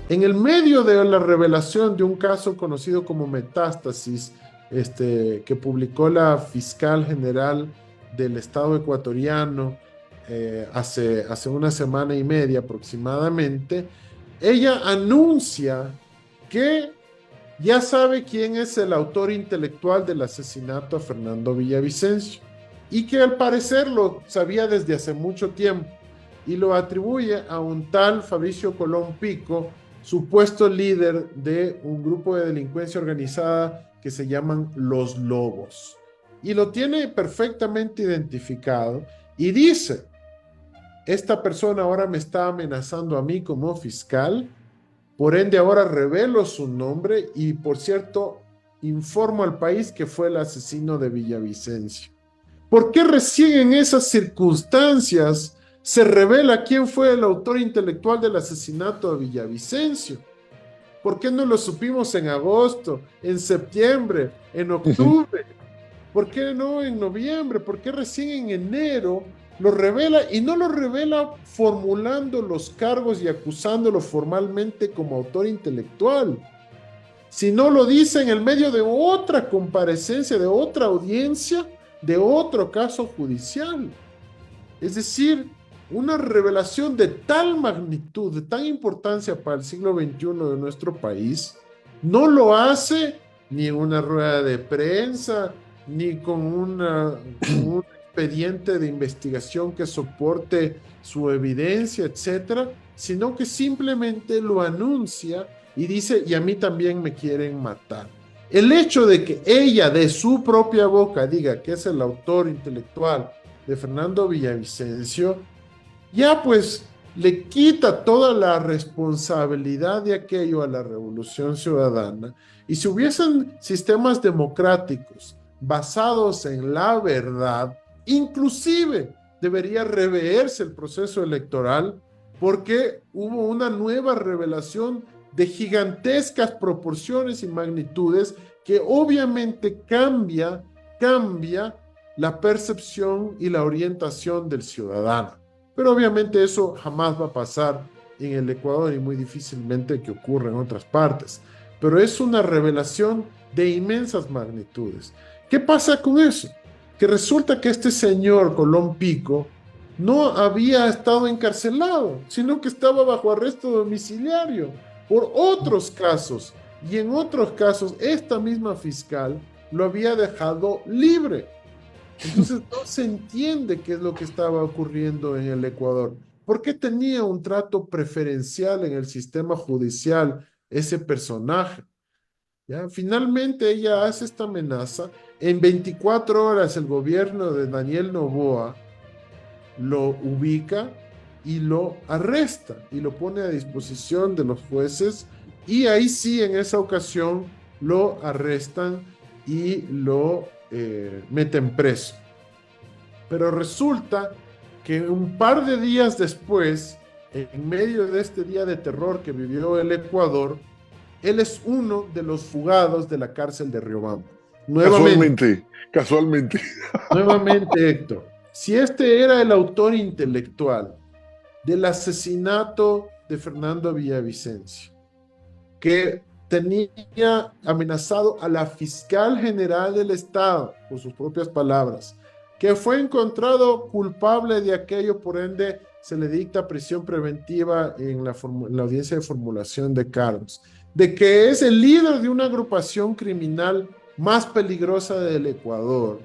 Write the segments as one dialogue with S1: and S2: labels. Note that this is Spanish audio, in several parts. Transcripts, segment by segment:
S1: En el medio de la revelación de un caso conocido como Metástasis, que publicó la fiscal general del Estado ecuatoriano hace una semana y media aproximadamente, ella anuncia que ya sabe quién es el autor intelectual del asesinato a Fernando Villavicencio y que al parecer lo sabía desde hace mucho tiempo y lo atribuye a un tal Fabricio Colón Pico, supuesto líder de un grupo de delincuencia organizada que se llaman Los Lobos. Y lo tiene perfectamente identificado y dice, esta persona ahora me está amenazando a mí como fiscal, por ende ahora revelo su nombre y por cierto informo al país que fue el asesino de Villavicencio. ¿Por qué recién en esas circunstancias se revela quién fue el autor intelectual del asesinato de Villavicencio? ¿Por qué no lo supimos en agosto, en septiembre, en octubre? ¿Por qué no en noviembre? ¿Por qué recién en enero lo revela y no lo revela formulando los cargos y acusándolo formalmente como autor intelectual? Si no lo dice en el medio de otra comparecencia, de otra audiencia, de otro caso judicial. Es decir, una revelación de tal magnitud, de tan importancia para el siglo XXI de nuestro país, no lo hace ni en una rueda de prensa, ni con un expediente de investigación que soporte su evidencia, etcétera, sino que simplemente lo anuncia y dice, y a mí también me quieren matar. El hecho de que ella de su propia boca diga que es el autor intelectual de Fernando Villavicencio, ya pues le quita toda la responsabilidad de aquello a la Revolución Ciudadana. Y si hubiesen sistemas democráticos basados en la verdad, inclusive debería reverse el proceso electoral porque hubo una nueva revelación de gigantescas proporciones y magnitudes que obviamente cambia la percepción y la orientación del ciudadano. Pero obviamente eso jamás va a pasar en el Ecuador y muy difícilmente que ocurra en otras partes. Pero es una revelación de inmensas magnitudes. ¿Qué pasa con eso? Que resulta que este señor Colón Pico no había estado encarcelado, sino que estaba bajo arresto domiciliario por otros casos. Y en otros casos, esta misma fiscal lo había dejado libre. Entonces no se entiende qué es lo que estaba ocurriendo en el Ecuador. ¿Por qué tenía un trato preferencial en el sistema judicial ese personaje? ¿Ya? Finalmente ella hace esta amenaza. En 24 horas el gobierno de Daniel Noboa lo ubica y lo arresta y lo pone a disposición de los jueces y ahí sí en esa ocasión lo arrestan y lo meten preso. Pero resulta que un par de días después, en medio de este día de terror que vivió el Ecuador, él es uno de los fugados de la cárcel de Riobamba. Nuevamente,
S2: Casualmente, casualmente.
S1: nuevamente, Héctor, si este era el autor intelectual del asesinato de Fernando Villavicencio, que tenía amenazado a la fiscal general del Estado, por sus propias palabras, que fue encontrado culpable de aquello, por ende se le dicta prisión preventiva en la audiencia de formulación de cargos, de que es el líder de una agrupación criminal más peligrosa del Ecuador,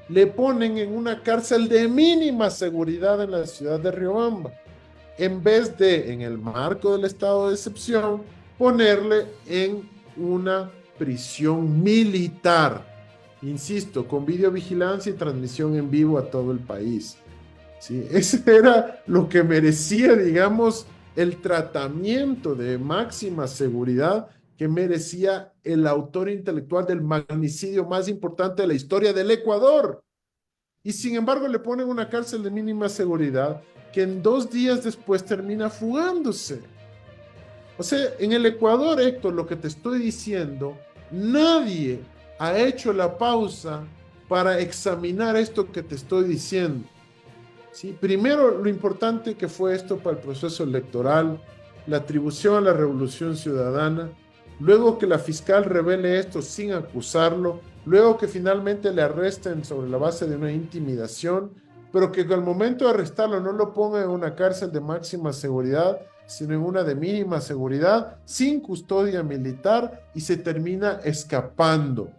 S1: le ponen en una cárcel de mínima seguridad en la ciudad de Riobamba, en vez de, en el marco del estado de excepción, ponerle en una prisión militar, insisto, con videovigilancia y transmisión en vivo a todo el país. ¿Sí? Ese era lo que merecía, digamos, el tratamiento de máxima seguridad que merecía el autor intelectual del magnicidio más importante de la historia del Ecuador. Y sin embargo le ponen una cárcel de mínima seguridad que en 2 días después termina fugándose. O sea, en el Ecuador, Héctor, lo que te estoy diciendo, nadie ha hecho la pausa para examinar esto que te estoy diciendo. ¿Sí? Primero, lo importante que fue esto para el proceso electoral, la atribución a la Revolución Ciudadana, luego que la fiscal revele esto sin acusarlo, luego que finalmente le arresten sobre la base de una intimidación, pero que al momento de arrestarlo no lo pongan en una cárcel de máxima seguridad, sino en una de mínima seguridad, sin custodia militar, y se termina escapando.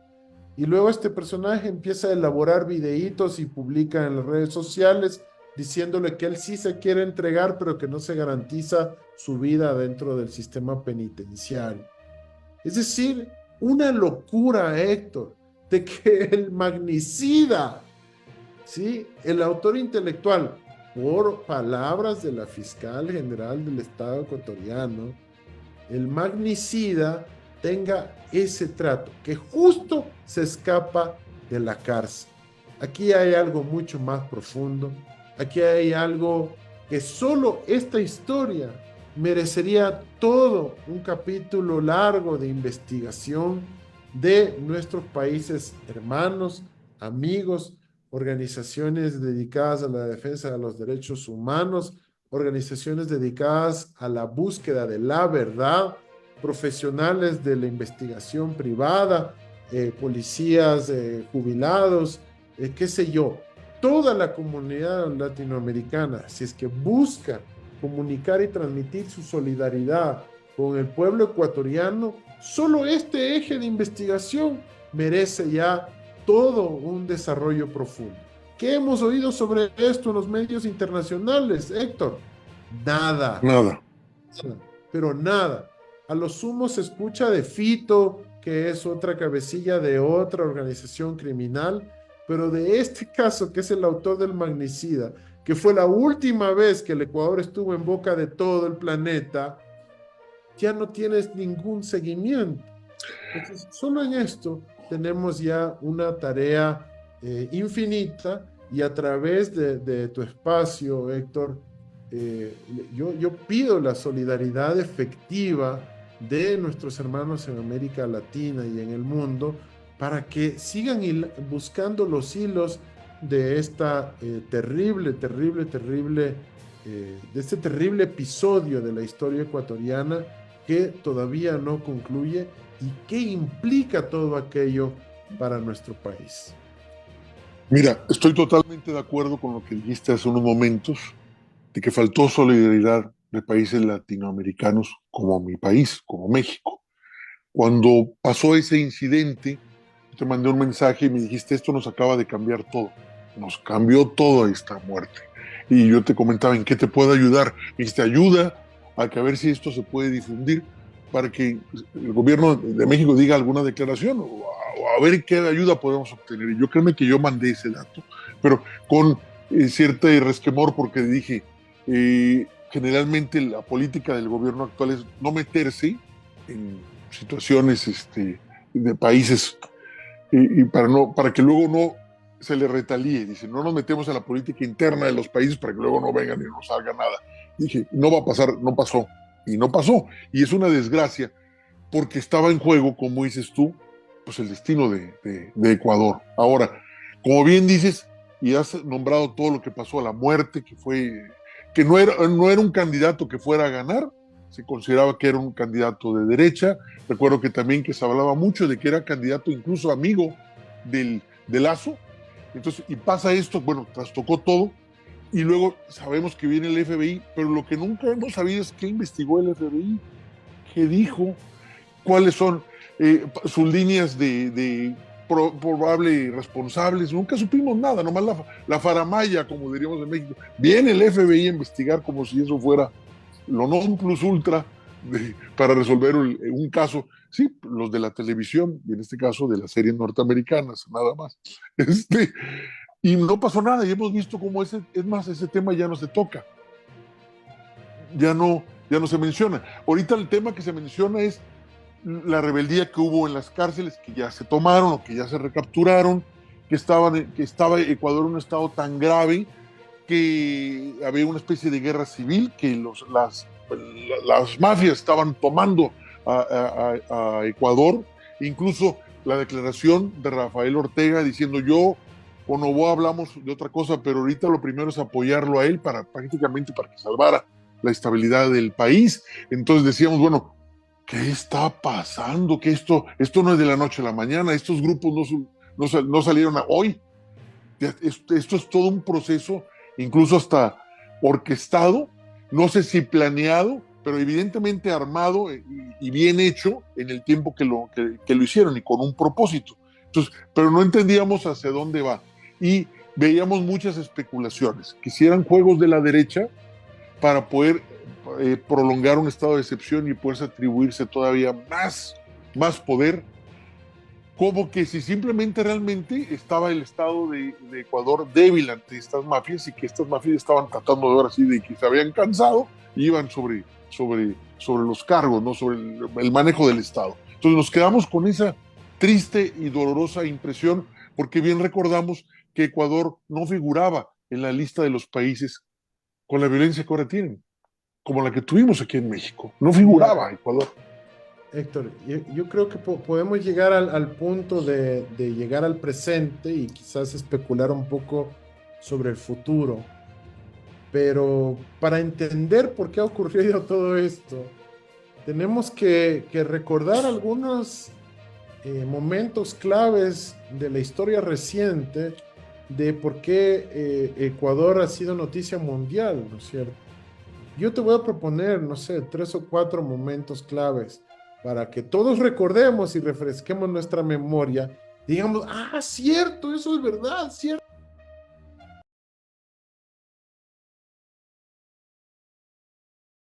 S1: Y luego este personaje empieza a elaborar videitos y publica en las redes sociales diciéndole que él sí se quiere entregar, pero que no se garantiza su vida dentro del sistema penitenciario. Es decir, una locura, Héctor, de que el magnicida, ¿sí? El autor intelectual, por palabras de la fiscal general del Estado ecuatoriano, el magnicida tenga ese trato, que justo se escapa de la cárcel. Aquí hay algo mucho más profundo, aquí hay algo que solo esta historia merecería todo un capítulo largo de investigación de nuestros países hermanos, amigos, organizaciones dedicadas a la defensa de los derechos humanos, organizaciones dedicadas a la búsqueda de la verdad, profesionales de la investigación privada, policías jubilados, qué sé yo, toda la comunidad latinoamericana, si es que busca comunicar y transmitir su solidaridad con el pueblo ecuatoriano, solo este eje de investigación merece ya todo un desarrollo profundo. ¿Qué hemos oído sobre esto en los medios internacionales, Héctor? Nada.
S2: Nada.
S1: Pero nada. A lo sumo se escucha de Fito, que es otra cabecilla de otra organización criminal, pero de este caso, que es el autor del magnicida, que fue la última vez que el Ecuador estuvo en boca de todo el planeta, ya no tienes ningún seguimiento. Entonces, solo en esto tenemos ya una tarea infinita, y a través de tu espacio, Héctor, eh, yo pido la solidaridad efectiva de nuestros hermanos en América Latina y en el mundo para que sigan buscando los hilos de esta de este terrible episodio de la historia ecuatoriana que todavía no concluye y qué implica todo aquello para nuestro país.
S2: Mira, estoy totalmente de acuerdo con lo que dijiste hace unos momentos, de que faltó solidaridad de países latinoamericanos como mi país, como México. Cuando pasó ese incidente, te mandé un mensaje y me dijiste, esto nos acaba de cambiar todo. Nos cambió toda esta muerte. Y yo te comentaba, ¿en qué te puedo ayudar? Me dijiste, ayuda a que a ver si esto se puede difundir para que el gobierno de México diga alguna declaración o a ver qué ayuda podemos obtener. Y yo créeme que yo mandé ese dato, pero con cierto resquemor porque dije, generalmente la política del gobierno actual es no meterse en situaciones de países y para que luego no se le retalie. Dice, no nos metemos en la política interna de los países para que luego no vengan y no salga nada. Dije, no va a pasar, no pasó. Y no pasó. Y es una desgracia porque estaba en juego, como dices tú, pues el destino de Ecuador. Ahora, como bien dices, y has nombrado todo lo que pasó a la muerte, que no era un candidato que fuera a ganar, se consideraba que era un candidato de derecha. Recuerdo que también que se hablaba mucho de que era candidato incluso amigo de Lazo. Entonces, y pasa esto, bueno, trastocó todo, y luego sabemos que viene el FBI, pero lo que nunca hemos sabido es qué investigó el FBI, qué dijo, cuáles son sus líneas de probable responsables. Nunca supimos nada, nomás la faramaya, como diríamos en México. Viene el FBI a investigar como si eso fuera lo non plus ultra para resolver un caso. Sí, los de la televisión, y en este caso de las series norteamericanas, nada más. Y no pasó nada, y hemos visto cómo es más, ese tema ya no se toca, ya no se menciona. Ahorita el tema que se menciona es la rebeldía que hubo en las cárceles, que ya se tomaron o que ya se recapturaron, que estaba Ecuador en un estado tan grave que había una especie de guerra civil, que las mafias estaban tomando a Ecuador, incluso la declaración de Rafael Ortega diciendo yo con Novoa hablamos de otra cosa, pero ahorita lo primero es apoyarlo a él prácticamente para que salvara la estabilidad del país. Entonces decíamos, bueno, ¿qué está pasando? Que esto no es de la noche a la mañana, estos grupos no salieron hoy. Esto es todo un proceso, incluso hasta orquestado, no sé si planeado, pero evidentemente armado y bien hecho en el tiempo que lo hicieron y con un propósito. Entonces, pero no entendíamos hacia dónde va. Y veíamos muchas especulaciones, que si eran juegos de la derecha para poder prolongar un estado de excepción y poderse atribuirse todavía más poder, como que si simplemente realmente estaba el Estado de Ecuador débil ante estas mafias y que estas mafias estaban tratando de ver así de que se habían cansado y iban sobre los cargos, ¿no? Sobre el manejo del Estado. Entonces nos quedamos con esa triste y dolorosa impresión porque bien recordamos que Ecuador no figuraba en la lista de los países con la violencia que ahora tienen, como la que tuvimos aquí en México. No
S1: Mira,
S2: figuraba Ecuador.
S1: Héctor, yo creo que podemos llegar al punto de llegar al presente y quizás especular un poco sobre el futuro. Pero para entender por qué ha ocurrido todo esto, tenemos que recordar algunos momentos claves de la historia reciente de por qué Ecuador ha sido noticia mundial, ¿no es cierto? Yo te voy a proponer, no sé, 3 o 4 momentos claves para que todos recordemos y refresquemos nuestra memoria. Digamos, ah, cierto, eso es verdad, cierto.